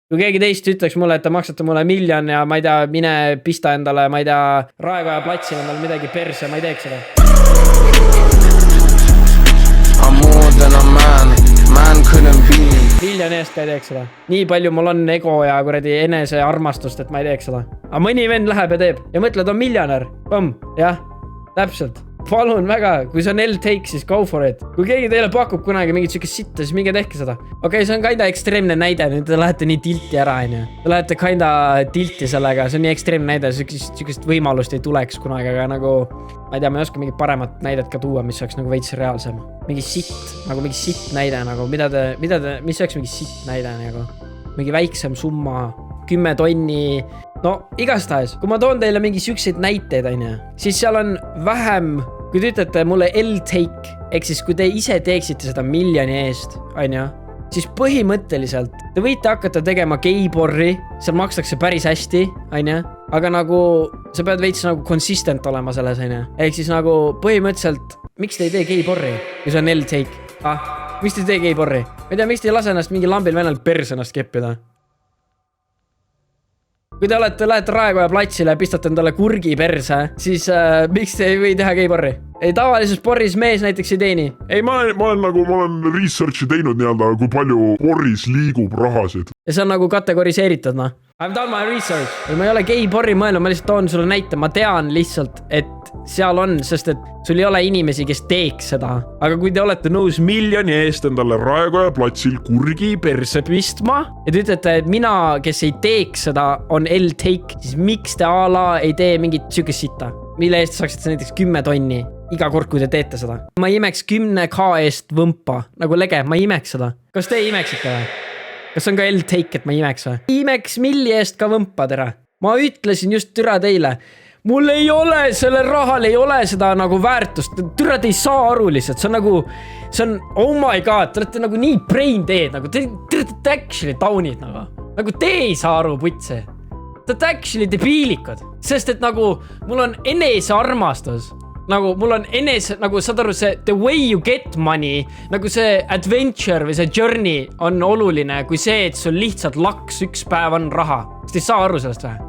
kui keegi teist ütleks mulle, et te maksate mulle 1 miljon ja ma ei tea, mine pista endale, ma ei tea, Raekoja platsil endale midagi perse, ma ei teeks seda. I'm more than a man couldn't be. 1 miljoni eest ka ei teeks seda. Nii palju mul on ego ja kuradi enese armastust, et ma ei teeks seda. Aga mõni vend läheb ja teeb. Ja mõtled, on miljonär. Jah, täpselt. Palun väga, kui see on L-take, siis go for it. Kui keegi teile pakub kunagi mingit sükest sitta, siis minge tehke seda. Okei, see on kinda ekstreemne näide, nüüd te lähete nii tilti ära, Te lähete kinda tilti sellega, see on nii ekstreemne näide, sükest võimalust ei tuleks kunagi, aga nagu, ma ei tea, ma ei oska mingit paremat näidet ka tuua, mis oleks nagu veits reaalsem. Mingi sitt näide, nagu, mis oleks mingi sitt näide, nagu, mingi väiksem summa, 10 tonni, no igastahes, kui ma toon teile mingi sükseid näiteid, siis seal on vähem, kui te ütlete mulle L-take, ehk siis kui te ise teeksite seda 1 miljoni eest, siis põhimõtteliselt te võite hakata tegema geiporri, seal makstakse päris hästi, aga nagu sa pead veits nagu consistent olema selles, ehk siis nagu põhimõtteliselt, miks te ei tee geiporri, kui see on L-take? Miks te ei tee geiporri? Ma ei tea, miks te ei lase ennast mingi lambil vennal perse ennast keppida? Kui te lähete Raekoja platsile ja pistate endale kurgi perse, siis miks te ei või teha geiporri? Ei, tavalises porris mees näiteks ei teeni. Ei, ma olen researchi teinud nii-öelda, kui palju porris liigub rahasid. Ja see on nagu kategoriseeritud, I've done my research. Ei, ma ei ole geiporri mõelnud, ma lihtsalt toon sulle näite. Ma tean lihtsalt, et seal on, sest et sul ei ole inimesi, kes teeks seda. Aga kui te olete nõus 1 miljoni eest endale Raekoja platsil kurgi perse pistma, ja te ütlete, et mina, kes ei teeks seda, on L-take, siis miks te a la ei tee mingit sükest sitta? Mille eest saaksite näiteks 10 tonni iga kord, kui te teete seda? Ma imeks 10K eest võmpa, nagu lege, ma imeks seda. Kas te imeksite või? Kas on ka L-take, et ma imeks või? Imeks milli eest ka võmpa, tere. Ma ütlesin just türa teile. Mul ei ole, selle rahal ei ole seda nagu väärtust. Türa te ei saa aru lihtsalt. See on nagu, oh my god, te olete nagu nii brain dead. Nagu, te actually taunid nagu. Nagu te ei saa aru, putse. Te olete actually debiilikud. Sest et nagu, mul on enese armastus. Nagu mul on nagu saad aru see the way you get money, nagu see adventure või see journey on oluline kui see, et sul lihtsalt laks üks päev on raha. Kas te ei saa aru sellest või?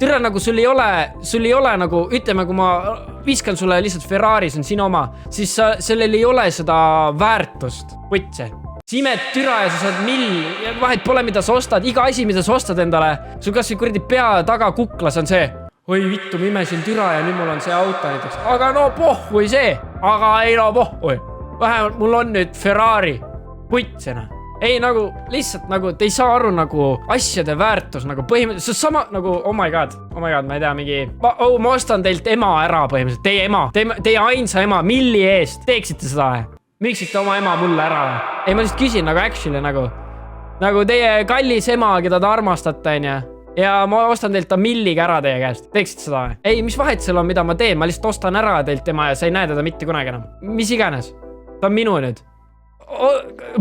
Türa nagu sul ei ole nagu, ütleme, kui ma viskan sulle lihtsalt Ferrari, see on sinu oma, siis sellel ei ole seda väärtust. Võtse. Simed türa ja sa saad vahet pole, mida sa ostad, iga asi, mida sa ostad endale, sul kas või kuradi pea taga kuklas on see. Oi vittu, ma imesin türa ja nüüd mul on see auto näiteks. Aga no pohhui see. Aga ei no pohhui. Vähemalt mul on nüüd Ferrari. Putsena. Ei nagu lihtsalt nagu te ei saa aru nagu asjade väärtus nagu põhimõtteliselt. See on sama nagu oh my god, ma ei tea mingi. Ma ostan teilt ema ära põhimõtteliselt. Teie ema. Teie ainsa ema. Milli eest. Teeksite seda? Miksite oma ema mulle ära? Ei ma lihtsalt küsin nagu actually nagu teie kallis ema, keda ta armastate, ja ma ostan teilt ta milliga ära teie käest. Teeksid seda? Ei, mis vahet seal on, mida ma teen? Ma lihtsalt ostan ära teilt tema ja sa ei näe teda mitte kunagi enam. Mis iganes. Ta on minu nüüd.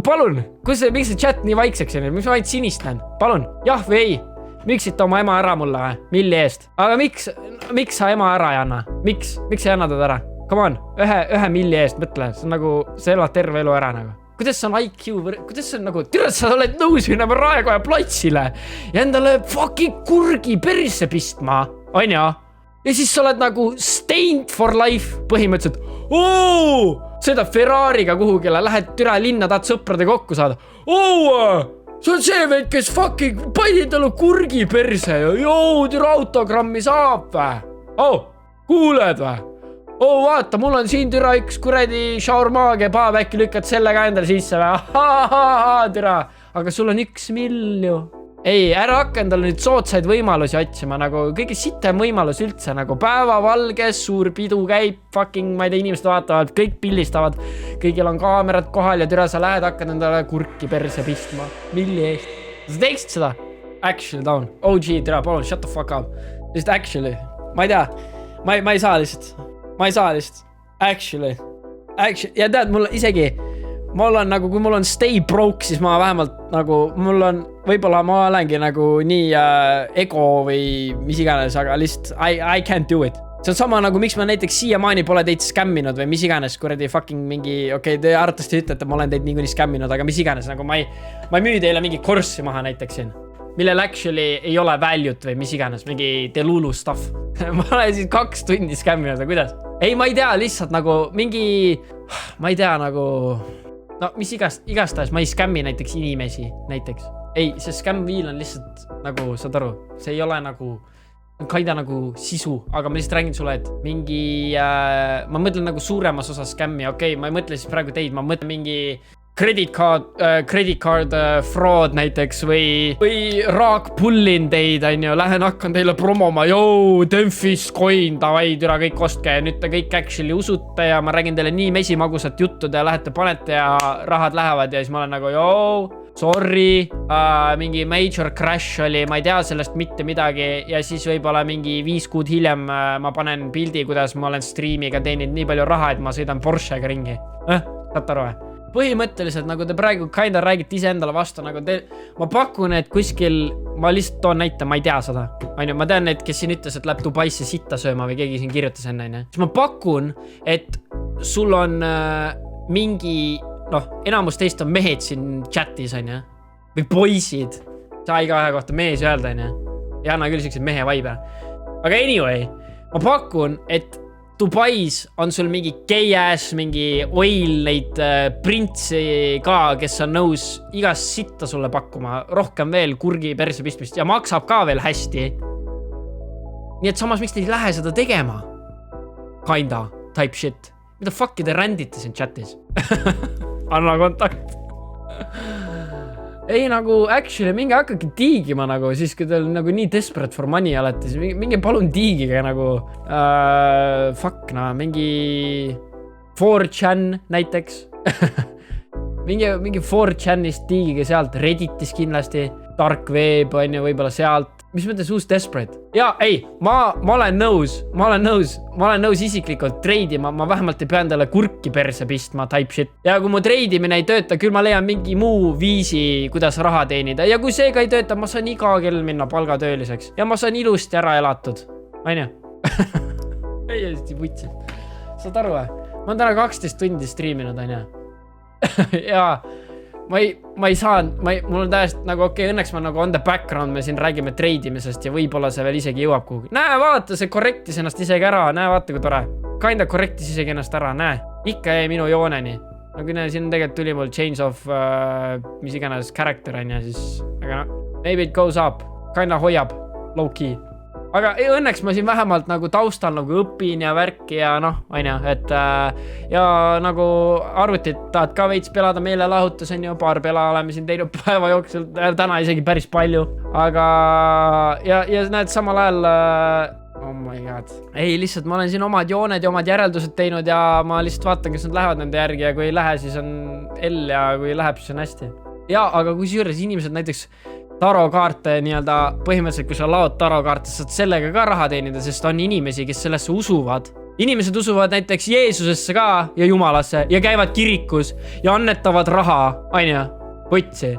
Palun. Miks see chat nii vaikseks on? Miks ma ainult sinist näen? Palun. Jah või ei? Miksite oma ema ära mulle või? Milli eest? Aga miks sa ema ära ei anna? Miks sa ei anna teda ära? Come on. Ühe milli eest mõtle. See on nagu, sa elad terve elu ära nagu. Kuidas see on IQ, kuidas see on nagu, türa sa oled nõus minema Raekoja platsile ja endale fucking kurgi perse pistma, on ja? Ja siis sa oled nagu stained for life põhimõtteliselt. Sõidab Ferrariga kuhugile, lähed türa linna, tahad sõprade kokku saada. See on see vend, kes fucking pani talle kurgi perse ja türa autogrammi saab või? Kuuled või? Vaata, mul on siin türa üks kuredi shaurmaa kebaab, äkki lükkad selle ka endale sisse või? Türa, aga sul on 1 milju. Ei, ära hakka endale nüüd sootsaid võimalusi otsima, nagu kõige sitem võimalus üldse, nagu päevavalges, suur pidu käib, fucking, ma ei tea, inimesed vaatavad, kõik pillistavad, kõigil on kaamerad kohal ja türa sa lähed, hakkad endale kurki perse pistma. Milli eest. Sa teeksid seda? Actually down. OG, türa, palun, shut the fuck up. Just actually. Ma ei tea, ma ei saa lihtsalt. Ma ei saa lihtsalt. Actually. Ja tead, mul isegi, mul on nagu, kui mul on stay broke, siis ma vähemalt nagu, mul on, võib-olla ma olengi nagu nii ego või mis iganes, aga lihtsalt I can't do it. See on sama nagu, miks ma näiteks siiamaani pole teid skämminud või mis iganes, kuradi fucking mingi, okei, te arvatavasti ütlete, ma olen teid niikuinii skämminud, aga mis iganes, nagu ma ei müü teile mingi kurssi maha näiteks siin. millel actually ei ole value't või mis iganes, mingi Delulu stuff. Ma olen siis 2 tundi skämminud, kuidas? Ei, ma ei tea, lihtsalt nagu mingi, ma ei tea nagu, no mis igastahes, ma ei skämmi näiteks inimesi, näiteks. Ei, see scam wheel on lihtsalt nagu, saad aru, see ei ole nagu, kaida nagu sisu, aga ma lihtsalt räägin sulle, et mingi, ma mõtlen nagu suuremas osas skämmi, okei, ma ei mõtle siis praegu teid, ma mõtlen mingi credit card fraud näiteks või raak pullin teid, lähen hakkan teile promoma, Delfist coin, davai, türa kõik ostke ja nüüd te kõik actually usute ja ma räägin teile nii mesimagusat juttu, te lähete panete ja rahad lähevad ja siis ma olen nagu, sorry, mingi major crash oli, ma ei tea sellest mitte midagi ja siis võib-olla mingi 5 kuud hiljem ma panen pildi, kuidas ma olen streamiga teeninud nii palju raha, et ma sõidan Porschega ringi. Saad aru? Põhimõtteliselt, nagu te praegu kinda räägite ise endale vastu, nagu ma pakun, et kuskil, ma lihtsalt toon näite, ma ei tea seda. Ma tean need, kes siin ütles, et läheb Dubaisse sitta sööma või keegi siin kirjutas enne. Siis ma pakun, et sul on mingi, enamus teist on mehed siin chatis, või poisid. Saa iga ühe kohta mees öelda, ja anna küll siukseid mehe vaibe. Aga anyway, ma pakun, et Dubais on sul mingi gay-ass, mingi oil neid printsi ka, kes on nõus igast sitta sulle pakkuma, rohkem veel kurgi perse pistmist ja maksab ka veel hästi. Nii et samas, miks te ei lähe seda tegema? Kinda, type shit. Mida fuck'i te rändite siin chatis? Anna kontakt. Ei nagu, actually, mingi hakkagi tiigima nagu, siis kui teil nagu nii desperate for money olete, siis mingi palun tiigiga nagu, mingi 4chan näiteks. mingi 4chanist tiigige sealt, Redditis kindlasti, Dark Web on ju võib-olla sealt. Mis mõttes uus desperate? Ja, ei, ma olen nõus isiklikult treidima, ma vähemalt ei pea endale kurki perse pistma type shit. Ja kui mu treidimine ei tööta, küll ma leian mingi muu viisi, kuidas raha teenida. Ja kui seega ei tööta, ma saan iga kell minna palgatööliseks. Ja ma saan ilusti ära elatud. Aine? Ei, hästi putsi. Saad aru, ma olen täna 12 tundi streaminud, aine. Ja ma ei saa, mul on täiesti nagu õnneks ma nagu on the background, me siin räägime treidimisest ja võib-olla see veel isegi jõuab kuhugi. Näe, vaata, see korrektis ennast isegi ära, näe, vaata kui tore. Kinda korrektis isegi ennast ära, näe. Ikka jäi minu jooneni. Nagu näe, siin tegelikult tuli mul change of mis iganes character on ja siis, aga maybe it goes up. Kinda hoiab, low key. Aga õnneks ma siin vähemalt nagu taustal nagu õpin ja värki ja et ja nagu arvutit tahad ka veits pelada, meelelahutus on ju, paar pela oleme siin teinud päeva jooksul, täna isegi päris palju, aga ja näed samal ajal oh my god. Ei, lihtsalt ma olen siin omad jooned ja omad järeldused teinud ja ma lihtsalt vaatan, kas nad lähevad nende järgi ja kui ei lähe, siis on L ja kui läheb, siis on hästi. Ja, aga kui juures inimesed näiteks tarokaarte nii-öelda põhimõtteliselt, kui sa laod tarokaarte, saad sellega ka raha teenida, sest on inimesi, kes sellesse usuvad. Inimesed usuvad näiteks Jeesusesse ka ja Jumalasse ja käivad kirikus ja annetavad raha, aina, võtsi.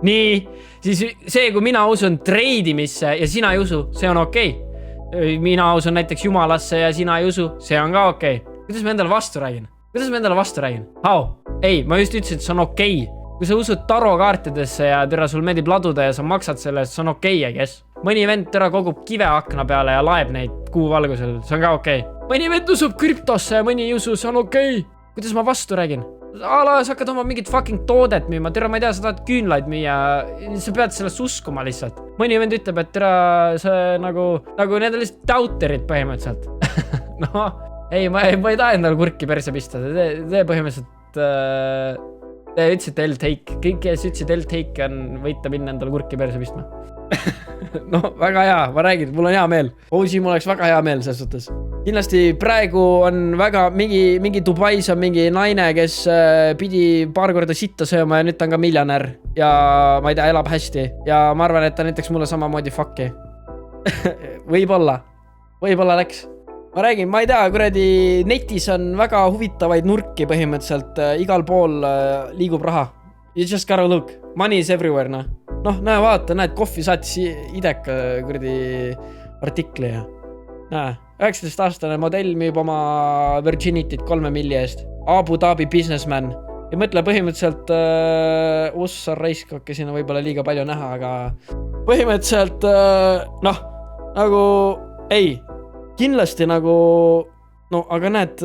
Nii, siis see, kui mina usun treidimisse ja sina ei usu, see on okei. Mina usun näiteks Jumalasse ja sina ei usu, see on ka okei. Kuidas ma endale vastu räägin? How? Ei, ma just ütlesin, et see on okei. Kui sa usud tarokaartidesse ja türa sul meeldib laduda ja sa maksad selle, see on okei, kes? Mõni vend türa kogub kive akna peale ja laeb neid kuu valgusel, see on ka okei. Mõni vend usub krüptosse ja mõni ei usu, see on okei. Kuidas ma vastu räägin? Sa hakkad oma mingit fucking toodet müüma, türa ma ei tea, sa tahad küünlaid müüa, sa pead sellest uskuma lihtsalt. Mõni vend ütleb, et türa see nagu need on lihtsalt doubterid põhimõtteliselt. No, ei, ma ei taha endale kurki perse pista, see põhimõtteliselt te ütsite L-take, kõik kes ütsid L-take on võita minna endale kurki perse pistma. No, väga hea, ma räägin, mul on hea meel. Ousi, mul oleks väga hea meel selles suhtes. Kindlasti praegu on väga mingi Dubais on mingi naine, kes pidi paar korda sitta sööma ja nüüd ta on ka miljonär. Ja ma ei tea, elab hästi. Ja ma arvan, et ta näiteks mulle samamoodi fuck'i. Võib-olla läks. Ma räägin, ma ei tea, kuradi netis on väga huvitavaid nurki põhimõtteliselt, igal pool liigub raha. You just gotta look, money is everywhere, noh. Noh, näe, vaata, näed, kohvi saatis ideka kuradi artikli ja näe, 19-aastane modell müüb oma virginity't 3 milli eest. Abu Dhabi businessman. Ja mõtle põhimõtteliselt, ossa raisk, sinna võib-olla liiga palju näha, aga põhimõtteliselt noh, nagu ei, kindlasti nagu no aga näed,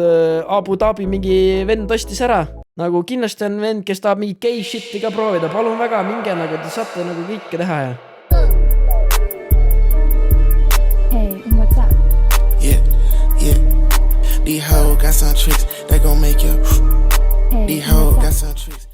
Abu Dhabi mingi vend ostis ära. Nagu kindlasti on vend, kes tahab mingi gay shit'i ka proovida. Palun väga, minge nagu, te saate nagu kõike teha ja. Hey, what's up? Yeah. These hoes got some tricks that gon' make you. Hey, These hoes got some tricks.